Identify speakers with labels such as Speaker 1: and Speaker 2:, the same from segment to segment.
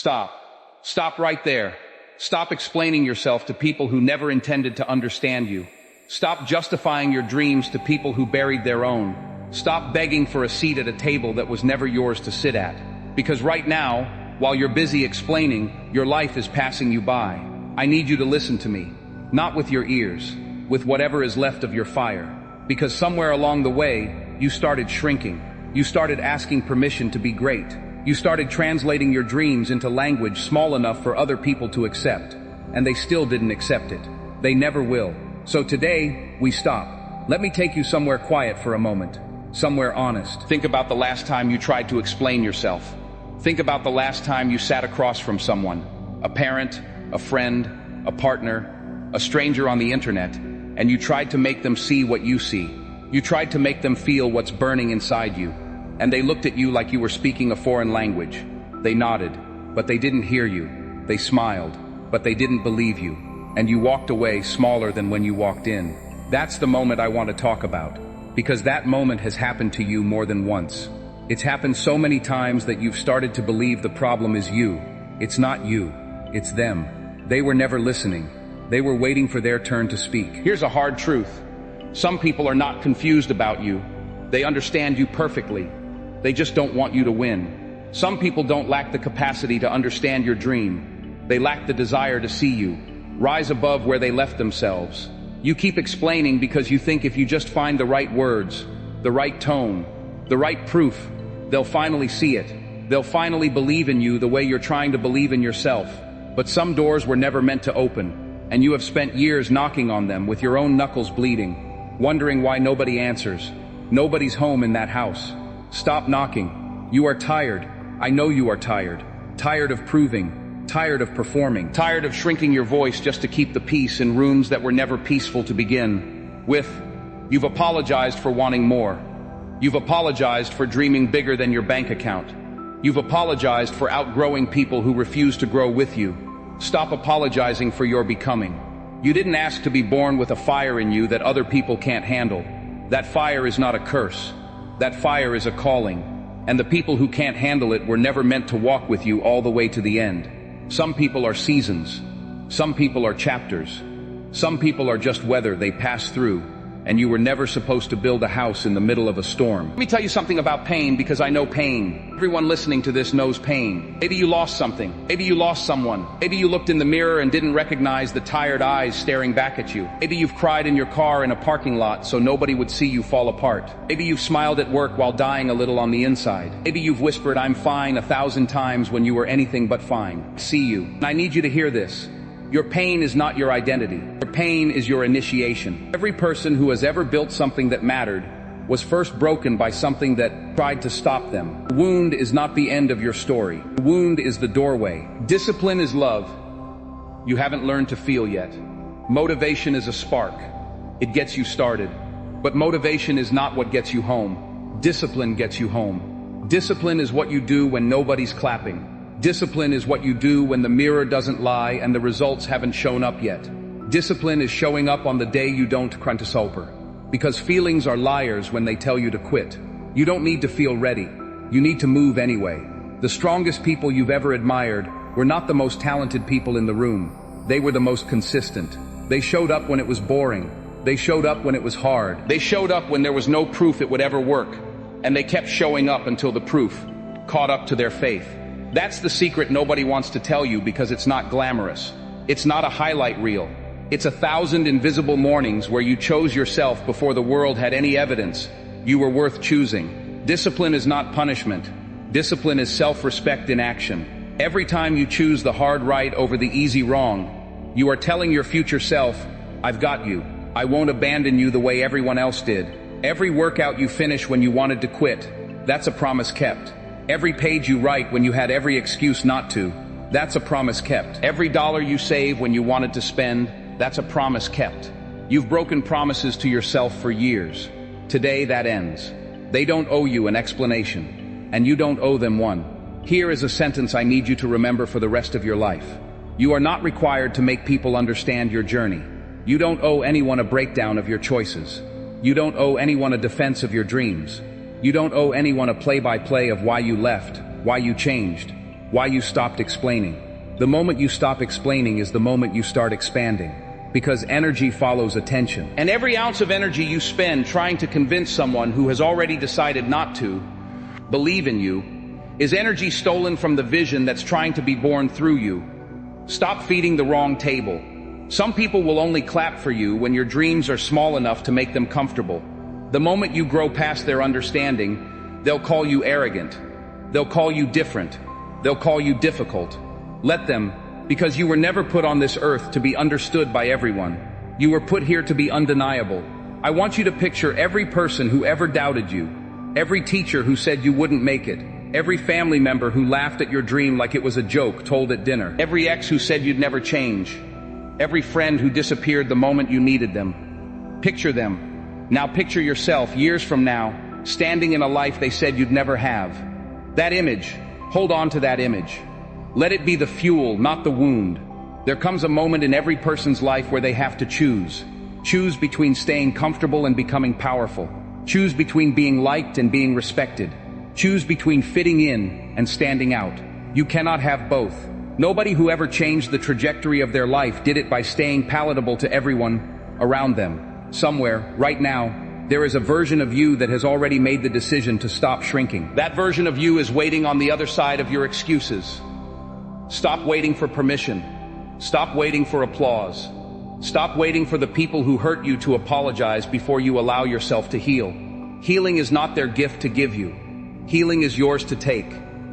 Speaker 1: Stop. Stop right there. Stop explaining yourself to people who never intended to understand you. Stop justifying your dreams to people who buried their own. Stop begging for a seat at a table that was never yours to sit at. Because right now, while you're busy explaining, your life is passing you by. I need you to listen to me. Not with your ears, with whatever is left of your fire. Because somewhere along the way, you started shrinking. You started asking permission to be great. You started translating your dreams into language small enough for other people to accept. And they still didn't accept it. They never will. So today, we stop. Let me take you somewhere quiet for a moment. Somewhere honest. Think about the last time you tried to explain yourself. Think about the last time you sat across from someone. A parent, a friend, a partner, a stranger on the internet, and you tried to make them see what you see. You tried to make them feel what's burning inside you. And they looked at you like you were speaking a foreign language. They nodded, but they didn't hear you. They smiled, but they didn't believe you. And you walked away smaller than when you walked in. That's the moment I want to talk about. Because that moment has happened to you more than once. It's happened so many times that you've started to believe the problem is you. It's not you. It's them. They were never listening. They were waiting for their turn to speak. Here's a hard truth. Some people are not confused about you. They understand you perfectly. They just don't want you to win. Some people don't lack the capacity to understand your dream. They lack the desire to see you rise above where they left themselves. You keep explaining because you think if you just find the right words, the right tone, the right proof, they'll finally see it. They'll finally believe in you the way you're trying to believe in yourself. But some doors were never meant to open, and you have spent years knocking on them with your own knuckles bleeding, wondering why nobody answers. Nobody's home in that house. Stop knocking. You are tired. I know you are tired. Tired of proving. Tired of performing. Tired of shrinking your voice just to keep the peace in rooms that were never peaceful to begin with. You've apologized for wanting more. You've apologized for dreaming bigger than your bank account. You've apologized for outgrowing people who refuse to grow with you. Stop apologizing for your becoming. You didn't ask to be born with a fire in you that other people can't handle. That fire is not a curse. That fire is a calling. And the people who can't handle it were never meant to walk with you all the way to the end. Some people are seasons. Some people are chapters. Some people are just weather they pass through. And you were never supposed to build a house in the middle of a storm. Let me tell you something about pain because I know pain. Everyone listening to this knows pain. Maybe you lost something. Maybe you lost someone. Maybe you looked in the mirror and didn't recognize the tired eyes staring back at you. Maybe you've cried in your car in a parking lot so nobody would see you fall apart. Maybe you've smiled at work while dying a little on the inside. Maybe you've whispered, "I'm fine," 1,000 times when you were anything but fine. See you. And I need you to hear this. Your pain is not your identity. Your pain is your initiation. Every person who has ever built something that mattered was first broken by something that tried to stop them. The wound is not the end of your story. The wound is the doorway. Discipline is love you haven't learned to feel yet. Motivation is a spark. It gets you started. But motivation is not what gets you home. Discipline gets you home. Discipline is what you do when nobody's clapping. Discipline is what you do when the mirror doesn't lie and the results haven't shown up yet. Discipline is showing up on the day you don't sober. Because feelings are liars when they tell you to quit. You don't need to feel ready. You need to move anyway. The strongest people you've ever admired were not the most talented people in the room. They were the most consistent. They showed up when it was boring. They showed up when it was hard. They showed up when there was no proof it would ever work. And they kept showing up until the proof caught up to their faith. That's the secret nobody wants to tell you because it's not glamorous. It's not a highlight reel. It's 1,000 invisible mornings where you chose yourself before the world had any evidence you were worth choosing. Discipline is not punishment. Discipline is self-respect in action. Every time you choose the hard right over the easy wrong, you are telling your future self, "I've got you. I won't abandon you the way everyone else did." Every workout you finish when you wanted to quit, that's a promise kept. Every page you write when you had every excuse not to, that's a promise kept. Every dollar you save when you wanted to spend, that's a promise kept. You've broken promises to yourself for years. Today that ends. They don't owe you an explanation, and you don't owe them one. Here is a sentence I need you to remember for the rest of your life. You are not required to make people understand your journey. You don't owe anyone a breakdown of your choices. You don't owe anyone a defense of your dreams. You don't owe anyone a play-by-play of why you left, why you changed. why you stopped explaining. The moment you stop explaining is the moment you start expanding. Because energy follows attention. And every ounce of energy you spend trying to convince someone who has already decided not to believe in you is energy stolen from the vision that's trying to be born through you. Stop feeding the wrong table. Some people will only clap for you when your dreams are small enough to make them comfortable. The moment you grow past their understanding, they'll call you arrogant. They'll call you different. They'll call you difficult. Let them, because you were never put on this earth to be understood by everyone. You were put here to be undeniable. I want you to picture every person who ever doubted you, every teacher who said you wouldn't make it, every family member who laughed at your dream like it was a joke told at dinner, every ex who said you'd never change, every friend who disappeared the moment you needed them. Picture them. Now picture yourself years from now, standing in a life they said you'd never have. That image, hold on to that image. Let it be the fuel, not the wound. There comes a moment in every person's life where they have to choose. Choose between staying comfortable and becoming powerful. Choose between being liked and being respected. Choose between fitting in and standing out. You cannot have both. Nobody who ever changed the trajectory of their life did it by staying palatable to everyone around them. Somewhere, right now, there is a version of you that has already made the decision to stop shrinking. That version of you is waiting on the other side of your excuses. Stop waiting for permission. Stop waiting for applause. Stop waiting for the people who hurt you to apologize before you allow yourself to heal. Healing is not their gift to give you. Healing is yours to take.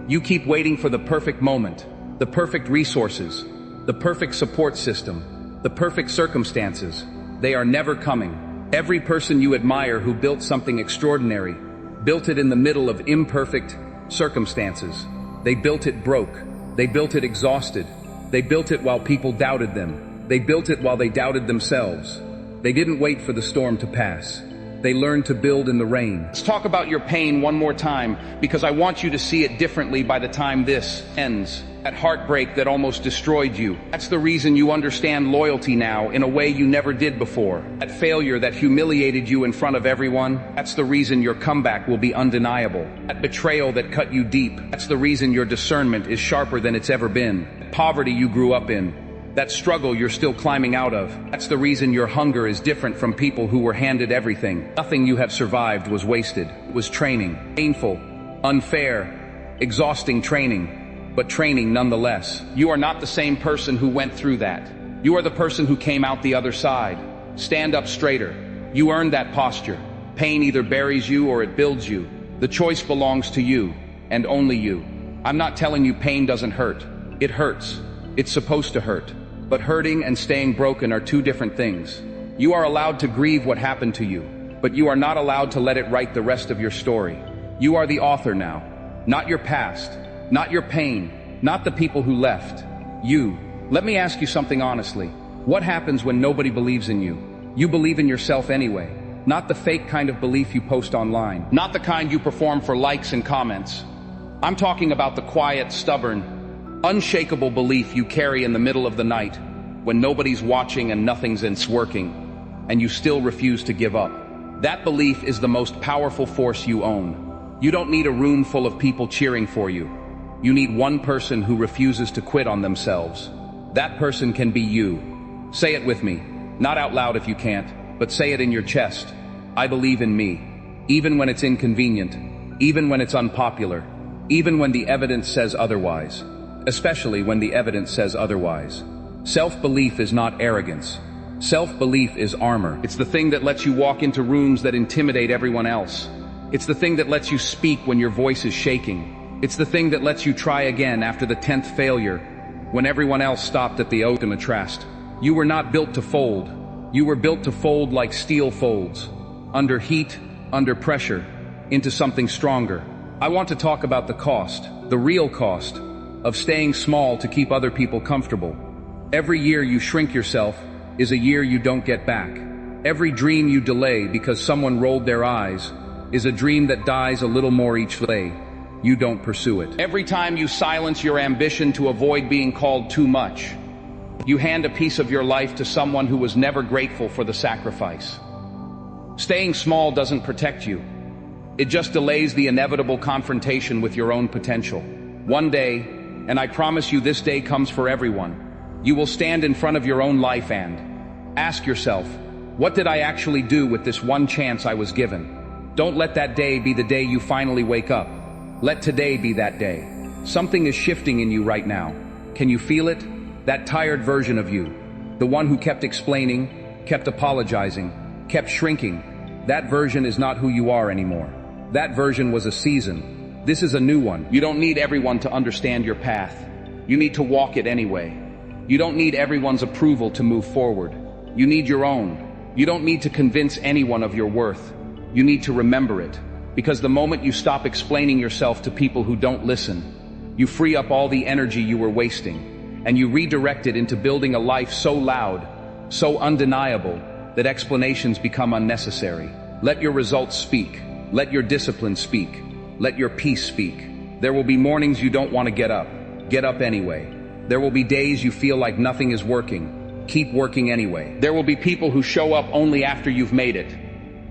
Speaker 1: You keep waiting for the perfect moment, the perfect resources, the perfect support system, the perfect circumstances. They are never coming. Every person you admire who built something extraordinary, built it in the middle of imperfect circumstances. They built it broke. They built it exhausted. They built it while people doubted them. They built it while they doubted themselves. They didn't wait for the storm to pass. They learned to build in the rain. Let's talk about your pain one more time, because I want you to see it differently by the time this ends. That heartbreak that almost destroyed you. That's the reason you understand loyalty now in a way you never did before. That failure that humiliated you in front of everyone, that's the reason your comeback will be undeniable. That betrayal that cut you deep, that's the reason your discernment is sharper than it's ever been. That poverty you grew up in, that struggle you're still climbing out of, that's the reason your hunger is different from people who were handed everything. Nothing you have survived was wasted. It was training. Painful, unfair, exhausting training. But training nonetheless. You are not the same person who went through that. You are the person who came out the other side. Stand up straighter. You earned that posture. Pain either buries you or it builds you. The choice belongs to you, and only you. I'm not telling you pain doesn't hurt. It hurts. It's supposed to hurt. But hurting and staying broken are two different things. You are allowed to grieve what happened to you, but you are not allowed to let it write the rest of your story. You are the author now, not your past. Not your pain, not the people who left. You. Let me ask you something honestly. What happens when nobody believes in you? You believe in yourself anyway. Not the fake kind of belief you post online. Not the kind you perform for likes and comments. I'm talking about the quiet, stubborn, unshakable belief you carry in the middle of the night when nobody's watching and nothing's working, and you still refuse to give up. That belief is the most powerful force you own. You don't need a room full of people cheering for you. You need one person who refuses to quit on themselves. That person can be you. Say it with me. Not out loud if you can't, but say it in your chest. I believe in me. Even when it's inconvenient. Even when it's unpopular. Even when the evidence says otherwise. Especially when the evidence says otherwise. Self-belief is not arrogance. Self-belief is armor. It's the thing that lets you walk into rooms that intimidate everyone else. It's the thing that lets you speak when your voice is shaking. It's the thing that lets you try again after the 10th failure, when everyone else stopped at the oak in the trust. You were not built to fold. You were built to fold like steel folds, under heat, under pressure, into something stronger. I want to talk about the cost, the real cost, of staying small to keep other people comfortable. Every year you shrink yourself is a year you don't get back. Every dream you delay because someone rolled their eyes is a dream that dies a little more each day. You don't pursue it. Every time you silence your ambition to avoid being called too much, you hand a piece of your life to someone who was never grateful for the sacrifice. Staying small doesn't protect you. It just delays the inevitable confrontation with your own potential. One day, and I promise you this day comes for everyone. You will stand in front of your own life and ask yourself, what did I actually do with this one chance I was given? Don't let that day be the day you finally wake up. Let today be that day. Something is shifting in you right now. Can you feel it? That tired version of you. The one who kept explaining, kept apologizing, kept shrinking. That version is not who you are anymore. That version was a season. This is a new one. You don't need everyone to understand your path. You need to walk it anyway. You don't need everyone's approval to move forward. You need your own. You don't need to convince anyone of your worth. You need to remember it. Because the moment you stop explaining yourself to people who don't listen, you free up all the energy you were wasting, and you redirect it into building a life so loud, so undeniable, that explanations become unnecessary. Let your results speak. Let your discipline speak. Let your peace speak. There will be mornings you don't want to get up. Get up anyway. There will be days you feel like nothing is working. Keep working anyway. There will be people who show up only after you've made it.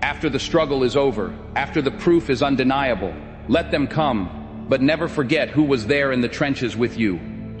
Speaker 1: After the struggle is over, after the proof is undeniable. Let them come, but never forget who was there in the trenches with you.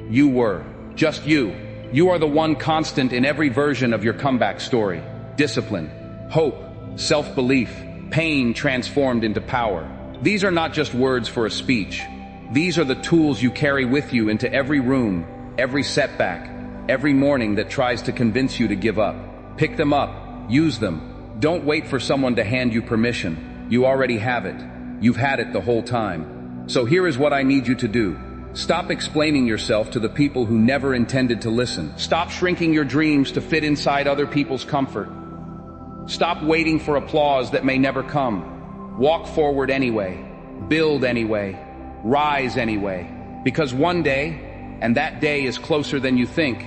Speaker 1: You were. Just you. You are the one constant in every version of your comeback story. Discipline, hope, self-belief, pain transformed into power. These are not just words for a speech. These are the tools you carry with you into every room, every setback, every morning that tries to convince you to give up. Pick them up. Use them. Don't wait for someone to hand you permission. You already have it. You've had it the whole time. So here is what I need you to do. Stop explaining yourself to the people who never intended to listen. Stop shrinking your dreams to fit inside other people's comfort. Stop waiting for applause that may never come. Walk forward anyway. Build anyway. Rise anyway. Because one day, and that day is closer than you think,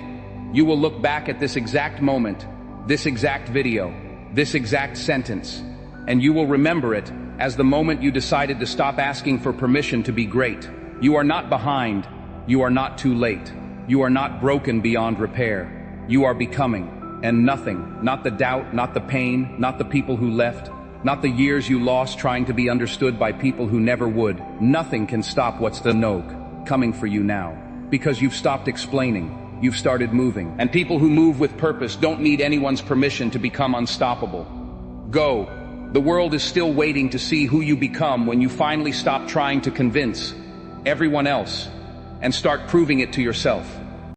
Speaker 1: you will look back at this exact moment, this exact video, this exact sentence, and you will remember it as the moment you decided to stop asking for permission to be great. You are not behind. You are not too late. You are not broken beyond repair. You are becoming, and nothing, not the doubt, not the pain, not the people who left, not the years you lost trying to be understood by people who never would. Nothing can stop what's the Nogue coming for you now. Because you've stopped explaining. You've started moving. And people who move with purpose don't need anyone's permission to become unstoppable. Go. The world is still waiting to see who you become when you finally stop trying to convince everyone else and start proving it to yourself.